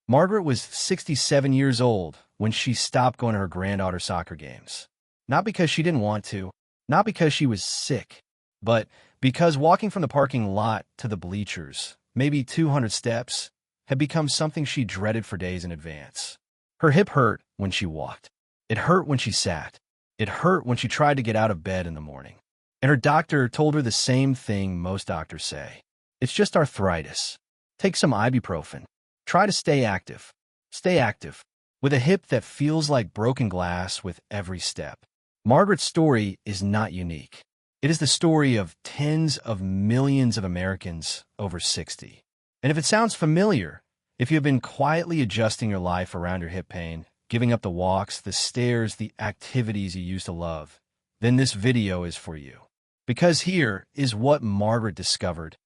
Margaret was 67 years old when she stopped going to her granddaughter's soccer games. Not because she didn't want to, not because she was sick, but because walking from the parking lot to the bleachers, maybe 200 steps, had become something she dreaded for days in advance. Her hip hurt when she walked. It hurt when she sat. It hurt when she tried to get out of bed in the morning. And her doctor told her the same thing most doctors say. It's just arthritis. Take some ibuprofen. Try to stay active. Stay active. With a hip that feels like broken glass with every step. Margaret's story is not unique. It is the story of tens of millions of Americans over 60. And if it sounds familiar, if you have been quietly adjusting your life around your hip pain, giving up the walks, the stairs, the activities you used to love, then this video is for you. Because here is what Margaret discovered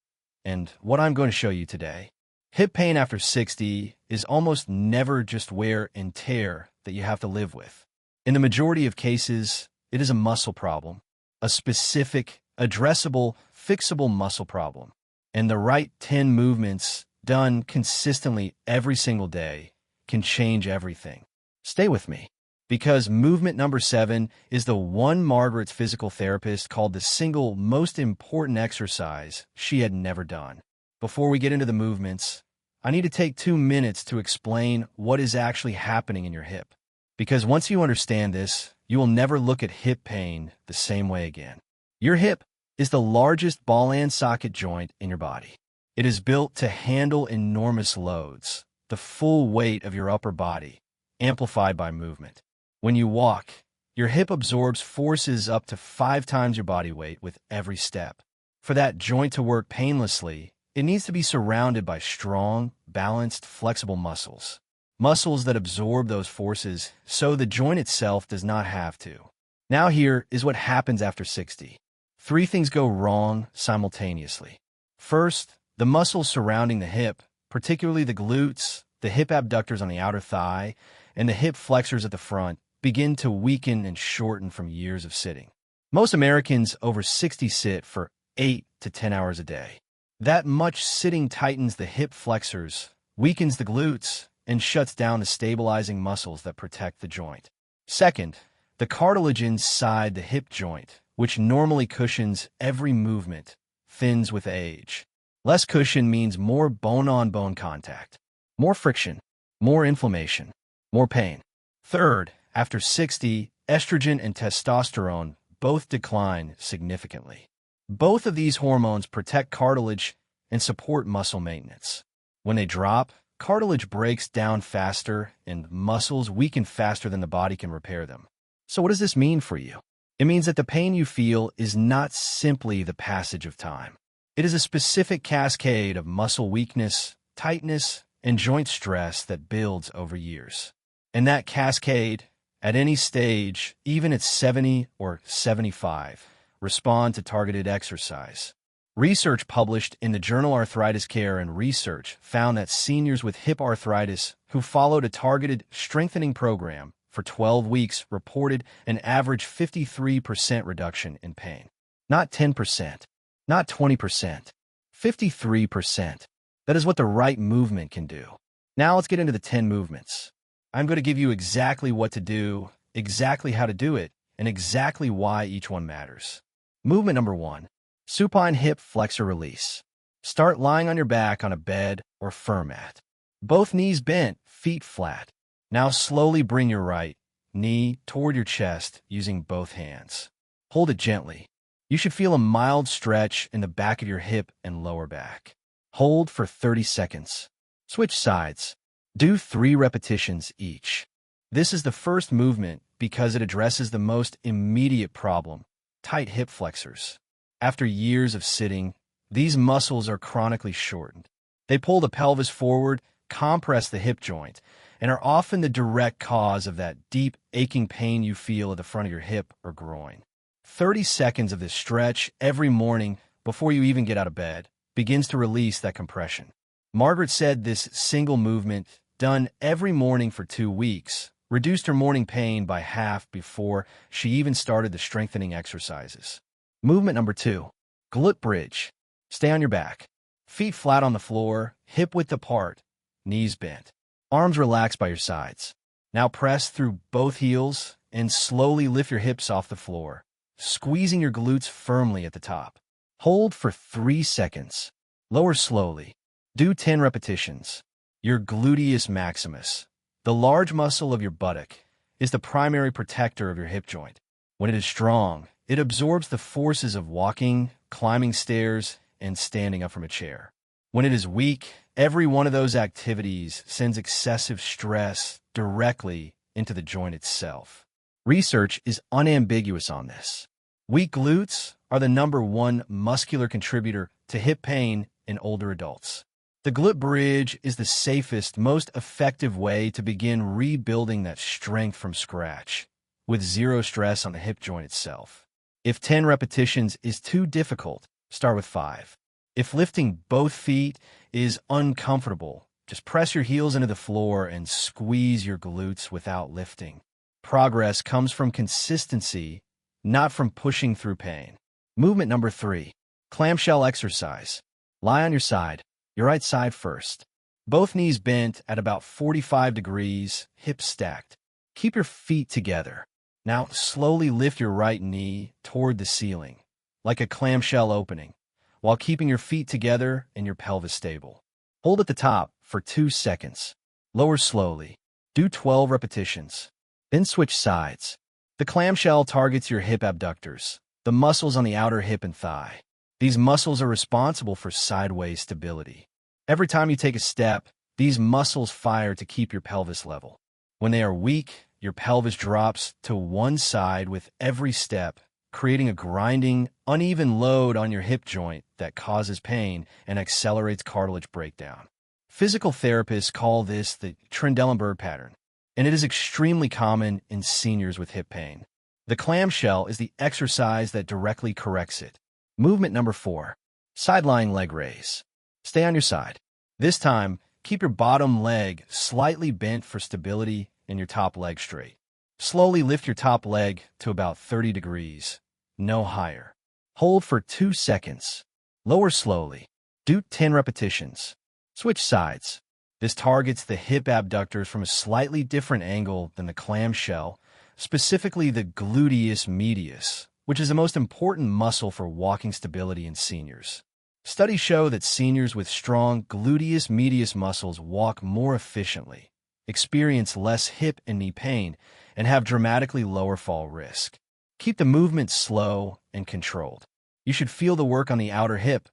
and what I'm going to show you today. Hip pain after 60 is almost never just wear and tear that you have to live with. In the majority of cases, it is a muscle problem, a specific, addressable, fixable muscle problem. And the right 10 movements done consistently every single day can change everything. Stay with me, because movement number 7 is the one Margaret's physical therapist called the single most important exercise she had never done. Before we get into the movements, I need to take 2 minutes to explain what is actually happening in your hip. Because once you understand this, you will never look at hip pain the same way again. Your hip is the largest ball and socket joint in your body. It is built to handle enormous loads, the full weight of your upper body, amplified by movement. When you walk, your hip absorbs forces up to 5 times your body weight with every step. For that joint to work painlessly, it needs to be surrounded by strong, balanced, flexible muscles. Muscles that absorb those forces so the joint itself does not have to. Now here is what happens after 60. 3 things go wrong simultaneously. First, the muscles surrounding the hip, particularly the glutes, the hip abductors on the outer thigh, and the hip flexors at the front, begin to weaken and shorten from years of sitting. Most Americans over 60 sit for 8 to 10 hours a day. That much sitting tightens the hip flexors, weakens the glutes, and shuts down the stabilizing muscles that protect the joint. Second, the cartilage inside the hip joint, which normally cushions every movement, thins with age. Less cushion means more bone-on-bone contact, more friction, more inflammation, more pain. Third, after 60, estrogen and testosterone both decline significantly. Both of these hormones protect cartilage and support muscle maintenance. When they drop, cartilage breaks down faster and muscles weaken faster than the body can repair them. So what does this mean for you? It means that the pain you feel is not simply the passage of time. It is a specific cascade of muscle weakness, tightness, and joint stress that builds over years. And that cascade, at any stage, even at 70 or 75, respond to targeted exercise. Research published in the journal Arthritis Care and Research found that seniors with hip arthritis who followed a targeted strengthening program for 12 weeks reported an average 53% reduction in pain. Not 10%, not 20%, 53%. That is what the right movement can do. Now let's get into the 10 movements. I'm going to give you exactly what to do, exactly how to do it, and exactly why each one matters. Movement number 1, supine hip flexor release. Start lying on your back on a bed or fur mat. Both knees bent, feet flat. Now slowly bring your right knee toward your chest using both hands. Hold it gently. You should feel a mild stretch in the back of your hip and lower back. Hold for 30 seconds. Switch sides. Do 3 repetitions each. This is the first movement because it addresses the most immediate problem, tight hip flexors. After years of sitting, these muscles are chronically shortened. They pull the pelvis forward, compress the hip joint, and are often the direct cause of that deep, aching pain you feel at the front of your hip or groin. 30 seconds of this stretch every morning before you even get out of bed begins to release that compression. Margaret said this single movement, done every morning for 2 weeks, reduced her morning pain by half before she even started the strengthening exercises. Movement number 2, glute bridge. Stay on your back. Feet flat on the floor, hip width apart, knees bent. Arms relaxed by your sides. Now press through both heels and slowly lift your hips off the floor, squeezing your glutes firmly at the top. Hold for 3 seconds. Lower slowly. Do 10 repetitions. Your gluteus maximus, the large muscle of your buttock, is the primary protector of your hip joint. When it is strong, it absorbs the forces of walking, climbing stairs, and standing up from a chair. When it is weak, every one of those activities sends excessive stress directly into the joint itself. Research is unambiguous on this. Weak glutes are the #1 muscular contributor to hip pain in older adults. The glute bridge is the safest, most effective way to begin rebuilding that strength from scratch, with zero stress on the hip joint itself. If 10 repetitions is too difficult, start with 5. If lifting both feet is uncomfortable, just press your heels into the floor and squeeze your glutes without lifting. Progress comes from consistency, not from pushing through pain. Movement number 3, clamshell exercise. Lie on your side, your right side first. Both knees bent at about 45 degrees, hips stacked. Keep your feet together. Now slowly lift your right knee toward the ceiling, like a clamshell opening, while keeping your feet together and your pelvis stable. Hold at the top for 2 seconds. Lower slowly. Do 12 repetitions. Then switch sides. The clamshell targets your hip abductors, the muscles on the outer hip and thigh. These muscles are responsible for sideways stability. Every time you take a step, these muscles fire to keep your pelvis level. When they are weak, your pelvis drops to one side with every step, creating a grinding, uneven load on your hip joint that causes pain and accelerates cartilage breakdown. Physical therapists call this the Trendelenburg pattern, and it is extremely common in seniors with hip pain. The clamshell is the exercise that directly corrects it. Movement number 4, side-lying leg raise. Stay on your side. This time, keep your bottom leg slightly bent for stability and your top leg straight. Slowly lift your top leg to about 30 degrees, no higher. Hold for 2 seconds. Lower slowly. Do 10 repetitions. Switch sides. This targets the hip abductors from a slightly different angle than the clamshell, specifically the gluteus medius, which is the most important muscle for walking stability in seniors. Studies show that seniors with strong gluteus medius muscles walk more efficiently, experience less hip and knee pain, and have dramatically lower fall risk. Keep the movement slow and controlled. You should feel the work on the outer hip,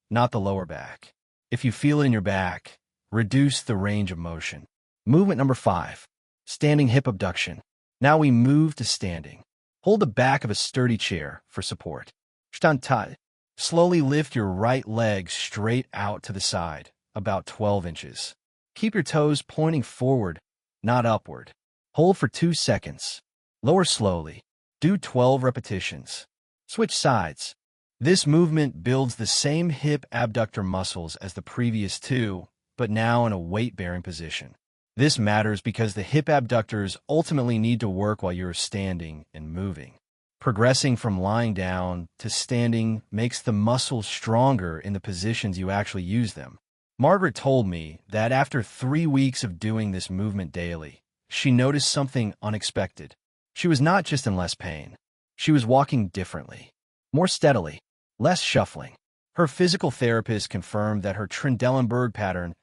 not the lower back. If you feel it in your back, reduce the range of motion. Movement number 5, standing hip abduction. Now we move to standing. Hold the back of a sturdy chair for support. Stand tight. Slowly lift your right leg straight out to the side, about 12 inches. Keep your toes pointing forward, not upward. Hold for 2 seconds. Lower slowly. Do 12 repetitions. Switch sides. This movement builds the same hip abductor muscles as the previous 2, but now in a weight-bearing position. This matters because the hip abductors ultimately need to work while you're standing and moving. Progressing from lying down to standing makes the muscles stronger in the positions you actually use them. Margaret told me that after 3 weeks of doing this movement daily, she noticed something unexpected. She was not just in less pain. She was walking differently, more steadily, less shuffling. Her physical therapist confirmed that her Trendelenburg pattern,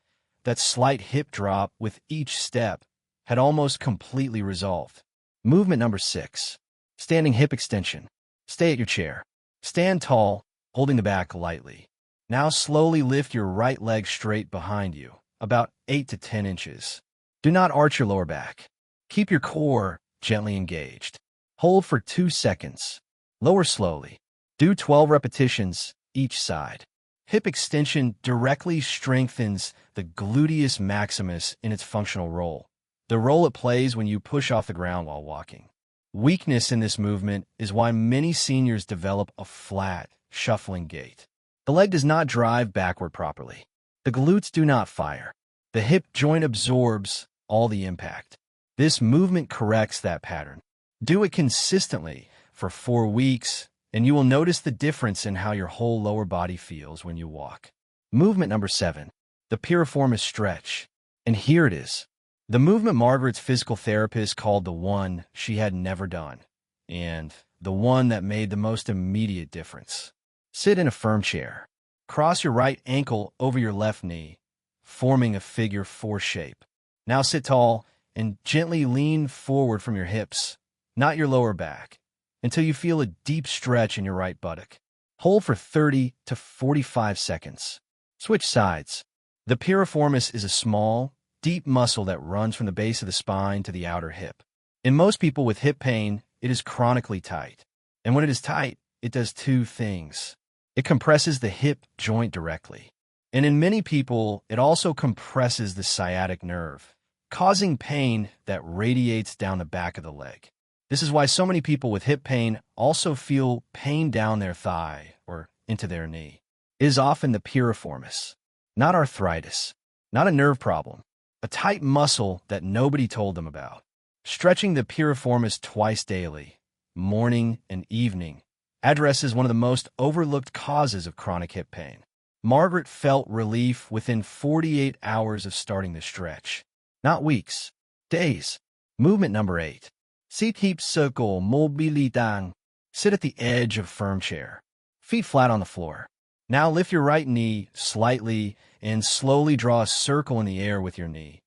that slight hip drop with each step, had almost completely resolved. Movement number 6, standing hip extension. Stay at your chair. Stand tall, holding the back lightly. Now slowly lift your right leg straight behind you, about 8 to 10 inches. Do not arch your lower back. Keep your core gently engaged. Hold for 2 seconds. Lower slowly. Do 12 repetitions each side. Hip extension directly strengthens the gluteus maximus in its functional role, the role it plays when you push off the ground while walking. Weakness in this movement is why many seniors develop a flat, shuffling gait. The leg does not drive backward properly. The glutes do not fire. The hip joint absorbs all the impact. This movement corrects that pattern. Do it consistently for 4 weeks, and you will notice the difference in how your whole lower body feels when you walk. Movement number 7, the Piriformis stretch. And here it is. The movement Margaret's physical therapist called the one she had never done, and the one that made the most immediate difference. Sit in a firm chair. Cross your right ankle over your left knee, forming a figure 4 shape. Now sit tall and gently lean forward from your hips, not your lower back, until you feel a deep stretch in your right buttock. Hold for 30 to 45 seconds. Switch sides. The piriformis is a small, deep muscle that runs from the base of the spine to the outer hip. In most people with hip pain, it is chronically tight. And when it is tight, it does 2 things. It compresses the hip joint directly. And in many people, it also compresses the sciatic nerve, causing pain that radiates down the back of the leg. This is why so many people with hip pain also feel pain down their thigh or into their knee. It is often the piriformis, not arthritis, not a nerve problem, a tight muscle that nobody told them about. Stretching the piriformis twice daily, morning and evening, addresses one of the most overlooked causes of chronic hip pain. Margaret felt relief within 48 hours of starting the stretch. Not weeks, days. Movement number 8. Sit hip circle Mobilization. Sit at the edge of firm chair. Feet flat on the floor. Now lift your right knee slightly and slowly draw a circle in the air with your knee.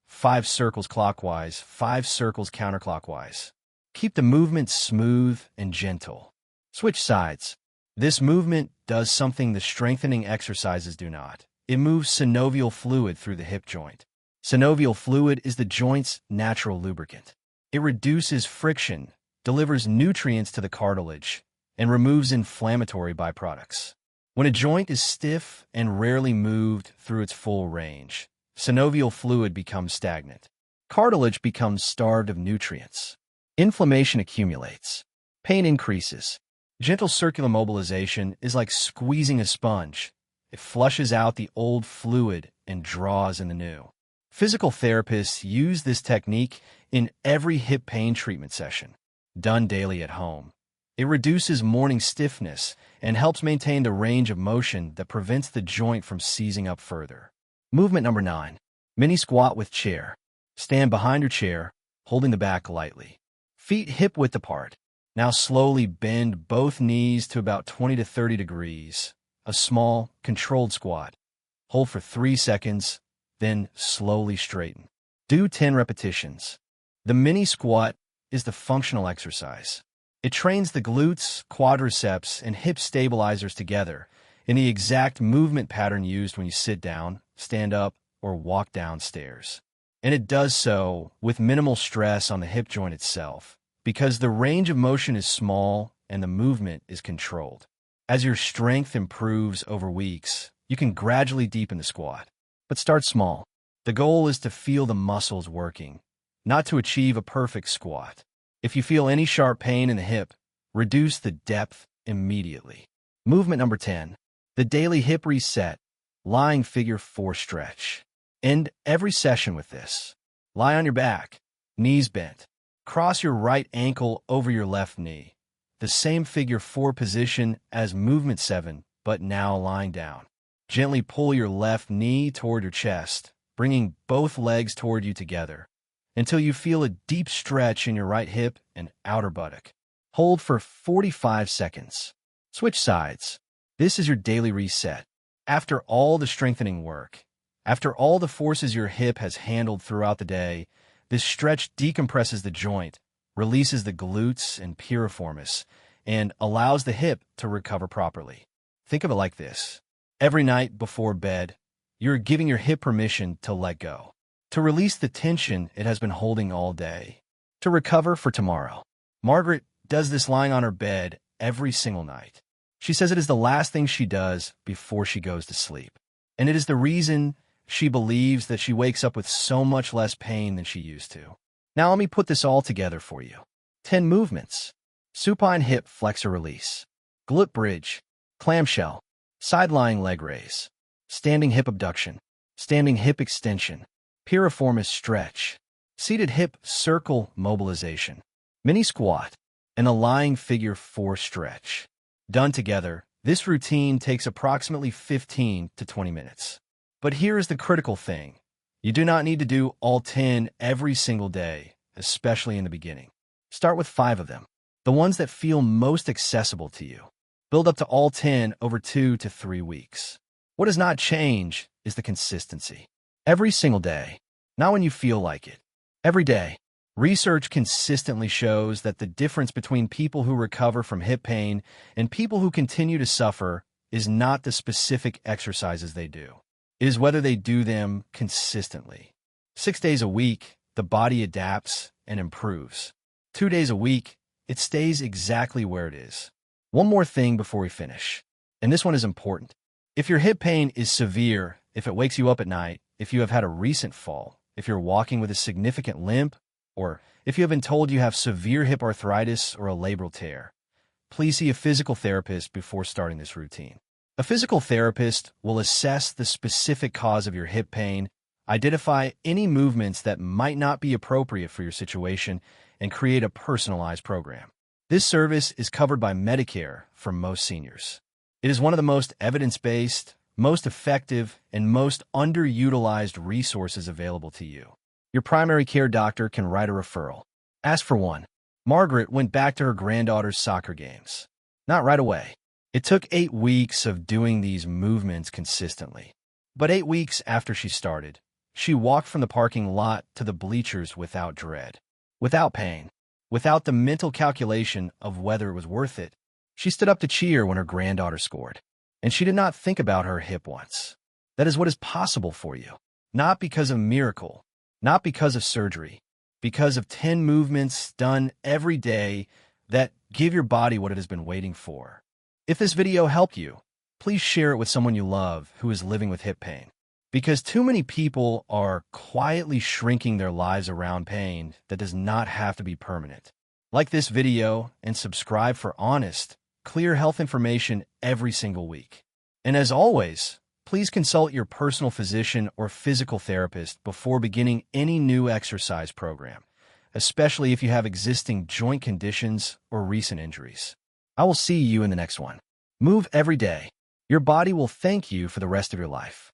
5 circles clockwise, 5 circles counterclockwise. Keep the movement smooth and gentle. Switch sides. This movement does something the strengthening exercises do not. It moves synovial fluid through the hip joint. Synovial fluid is the joint's natural lubricant. It reduces friction, delivers nutrients to the cartilage, and removes inflammatory byproducts. When a joint is stiff and rarely moved through its full range, synovial fluid becomes stagnant. Cartilage becomes starved of nutrients. Inflammation accumulates. Pain increases. Gentle circular mobilization is like squeezing a sponge. It flushes out the old fluid and draws in the new. Physical therapists use this technique in every hip pain treatment session, done daily at home. It reduces morning stiffness and helps maintain the range of motion that prevents the joint from seizing up further. Movement number 9. Mini squat with chair. Stand behind your chair, holding the back lightly. Feet hip-width apart. Now slowly bend both knees to about 20 to 30 degrees. A small, controlled squat. Hold for 3 seconds, then slowly straighten. Do 10 repetitions. The mini squat is the functional exercise. It trains the glutes, quadriceps, and hip stabilizers together in the exact movement pattern used when you sit down, stand up, or walk downstairs. And it does so with minimal stress on the hip joint itself, because the range of motion is small and the movement is controlled. As your strength improves over weeks, you can gradually deepen the squat. But start small. The goal is to feel the muscles working, not to achieve a perfect squat. If you feel any sharp pain in the hip, reduce the depth immediately. Movement number 10. The daily hip reset, lying figure 4 stretch. End every session with this. Lie on your back, knees bent. Cross your right ankle over your left knee. The same figure 4 position as movement 7, but now lying down. Gently pull your left knee toward your chest, bringing both legs toward you together, until you feel a deep stretch in your right hip and outer buttock. Hold for 45 seconds. Switch sides. This is your daily reset. After all the strengthening work, after all the forces your hip has handled throughout the day, this stretch decompresses the joint, releases the glutes and piriformis, and allows the hip to recover properly. Think of it like this. Every night before bed, you're giving your hip permission to let go, to release the tension it has been holding all day, to recover for tomorrow. Margaret does this lying on her bed every single night. She says it is the last thing she does before she goes to sleep. And it is the reason she believes that she wakes up with so much less pain than she used to. Now let me put this all together for you. 10 movements. Supine hip flexor release. Glute bridge. Clamshell. Side-lying leg raise. Standing hip abduction. Standing hip extension. Piriformis stretch. Seated hip circle mobilization. Mini squat. And a lying figure 4 stretch. Done together, this routine takes approximately 15 to 20 minutes. But here is the critical thing. You do not need to do all 10 every single day, especially in the beginning. Start with 5 of them, the ones that feel most accessible to you. Build up to all 10 over 2 to 3 weeks. What does not change is the consistency. Every single day, not when you feel like it. Every day. Research consistently shows that the difference between people who recover from hip pain and people who continue to suffer is not the specific exercises they do. It is whether they do them consistently. 6 days a week, the body adapts and improves. 2 days a week, it stays exactly where it is. One more thing before we finish, and this one is important. If your hip pain is severe, if it wakes you up at night, if you have had a recent fall, if you're walking with a significant limp, or if you have been told you have severe hip arthritis or a labral tear, please see a physical therapist before starting this routine. A physical therapist will assess the specific cause of your hip pain, identify any movements that might not be appropriate for your situation, and create a personalized program. This service is covered by Medicare for most seniors. It is one of the most evidence-based, most effective, and most underutilized resources available to you. Your primary care doctor can write a referral. Ask for one. Margaret went back to her granddaughter's soccer games. Not right away. It took 8 weeks of doing these movements consistently. But 8 weeks after she started, she walked from the parking lot to the bleachers without dread, without pain, without the mental calculation of whether it was worth it. She stood up to cheer when her granddaughter scored, and she did not think about her hip once. That is what is possible for you, not because of miracle, not because of surgery, because of 10 movements done every day that give your body what it has been waiting for. If this video helped you, please share it with someone you love who is living with hip pain, because too many people are quietly shrinking their lives around pain that does not have to be permanent. Like this video and subscribe for honest, clear health information every single week. And as always, please consult your personal physician or physical therapist before beginning any new exercise program, especially if you have existing joint conditions or recent injuries. I will see you in the next one. Move every day. Your body will thank you for the rest of your life.